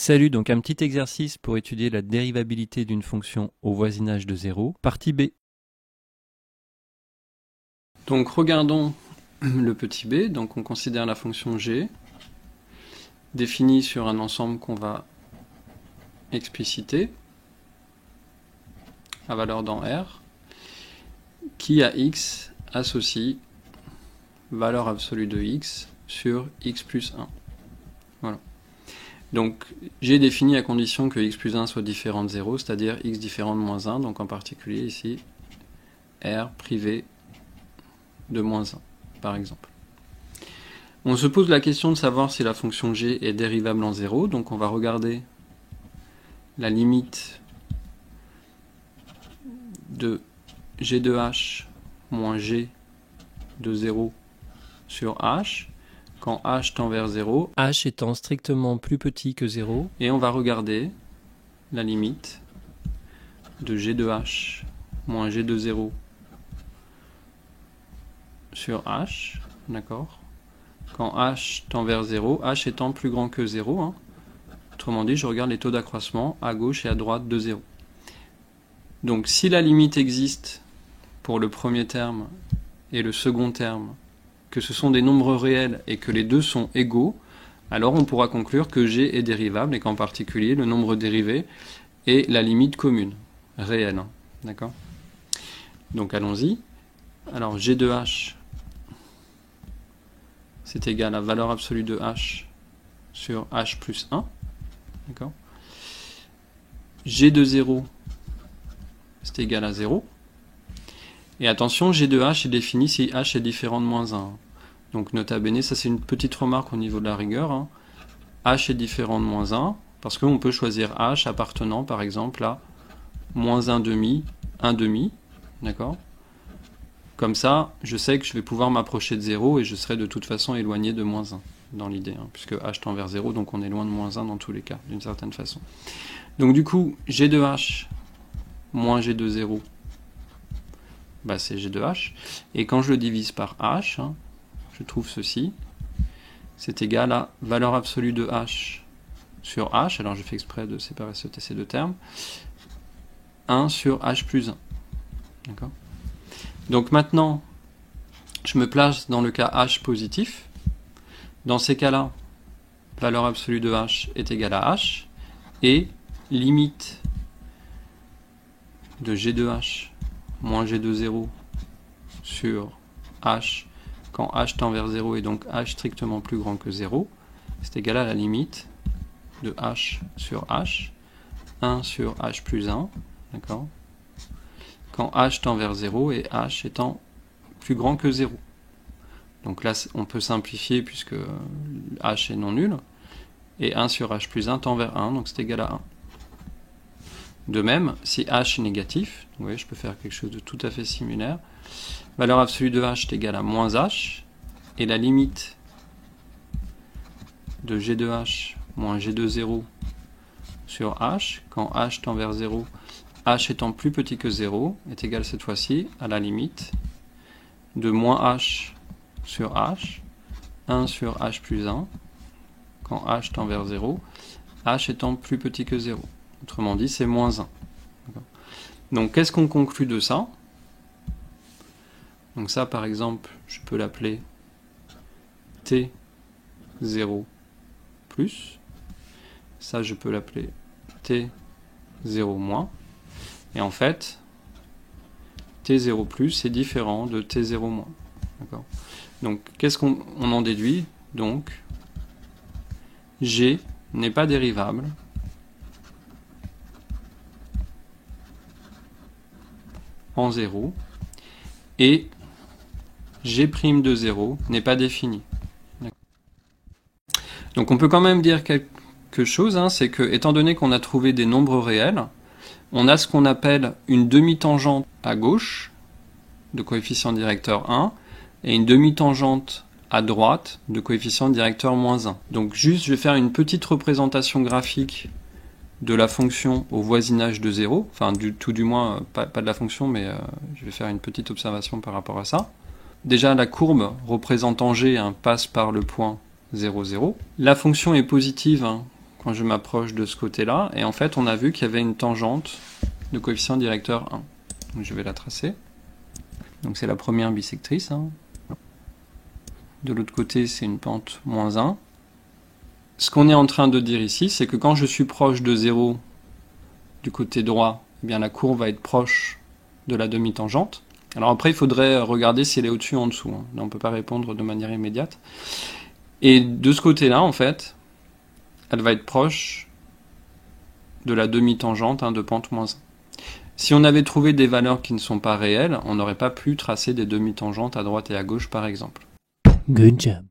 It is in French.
Salut, donc un petit exercice pour étudier la dérivabilité d'une fonction au voisinage de 0, partie B. Donc regardons le petit b, donc on considère la fonction g, définie sur un ensemble qu'on va expliciter, à valeur dans R, qui à x associe valeur absolue de x sur x plus 1. Voilà. Donc j'ai défini à condition que x plus 1 soit différent de 0, c'est-à-dire x différent de moins 1, donc en particulier ici R privé de moins 1, par exemple. On se pose la question de savoir si la fonction g est dérivable en 0, donc on va regarder la limite de g de h moins g de 0 sur h, quand h tend vers 0, h étant strictement plus petit que 0, et on va regarder la limite de g de h moins g de 0 sur h, d'accord, quand h tend vers 0, h étant plus grand que 0, hein. Autrement dit, je regarde les taux d'accroissement à gauche et à droite de 0. Donc si la limite existe pour le premier terme et le second terme, que ce sont des nombres réels et que les deux sont égaux, alors on pourra conclure que g est dérivable et qu'en particulier le nombre dérivé est la limite commune, réelle. D'accord ? Donc allons-y. Alors g de h, c'est égal à valeur absolue de h sur h plus 1. D'accord ? G de 0, c'est égal à 0. Et attention, g de h est défini si h est différent de moins 1. Donc nota bene, ça c'est une petite remarque au niveau de la rigueur. Hein. H est différent de moins 1, parce qu'on peut choisir h appartenant par exemple à moins 1 demi, 1 demi. D'accord ? Comme ça, je sais que je vais pouvoir m'approcher de 0 et je serai de toute façon éloigné de moins 1 dans l'idée, hein, puisque h tend vers 0, donc on est loin de moins 1 dans tous les cas, d'une certaine façon. Donc du coup, g de h moins g de 0, bah, c'est g de h. Et quand je le divise par h, hein, je trouve ceci, c'est égal à valeur absolue de h sur h, alors je fais exprès de séparer ces deux termes, 1 sur h plus 1. D'accord ? Donc maintenant, je me place dans le cas h positif. Dans ces cas-là, valeur absolue de h est égale à h, et limite de g de h moins g de 0 sur h, quand h tend vers 0 et donc h strictement plus grand que 0, c'est égal à la limite de h sur h, 1 sur h plus 1, d'accord, quand h tend vers 0 et h étant plus grand que 0. Donc là, on peut simplifier puisque h est non nul, et 1 sur h plus 1 tend vers 1, donc c'est égal à 1. De même, si h est négatif, vous voyez, je peux faire quelque chose de tout à fait similaire, valeur absolue de h est égale à moins h, et la limite de g de h moins g de 0 sur h, quand h tend vers 0, h étant plus petit que 0, est égal cette fois-ci à la limite de moins h sur h, 1 sur h plus 1, quand h tend vers 0, h étant plus petit que 0. Autrement dit, c'est moins 1. Donc, qu'est-ce qu'on conclut de ça? Donc ça, par exemple, je peux l'appeler T0 plus. Ça, je peux l'appeler T0 moins. Et en fait, T0 plus est différent de T0 moins. D'accord ? Donc, qu'est-ce qu'on en déduit? Donc, G n'est pas dérivable en 0 et G' de 0 n'est pas défini. Donc on peut quand même dire quelque chose, hein, c'est que étant donné qu'on a trouvé des nombres réels, on a ce qu'on appelle une demi-tangente à gauche de coefficient directeur 1 et une demi-tangente à droite de coefficient directeur moins 1. Donc juste je vais faire une petite représentation graphique de la fonction au voisinage de 0, enfin tout du moins, pas de la fonction, mais je vais faire une petite observation par rapport à ça. Déjà la courbe représentant g, hein, passe par le point 0, 0. La fonction est positive, hein, quand je m'approche de ce côté-là. Et en fait, on a vu qu'il y avait une tangente de coefficient directeur 1. Donc je vais la tracer. Donc c'est la première bisectrice. Hein. De l'autre côté, c'est une pente moins 1. Ce qu'on est en train de dire ici, c'est que quand je suis proche de 0 du côté droit, eh bien la courbe va être proche de la demi-tangente. Alors après, il faudrait regarder si elle est au-dessus ou en dessous. Hein. Là, on ne peut pas répondre de manière immédiate. Et de ce côté-là, en fait, elle va être proche de la demi-tangente de pente moins 1. Si on avait trouvé des valeurs qui ne sont pas réelles, on n'aurait pas pu tracer des demi-tangentes à droite et à gauche, par exemple. Good job.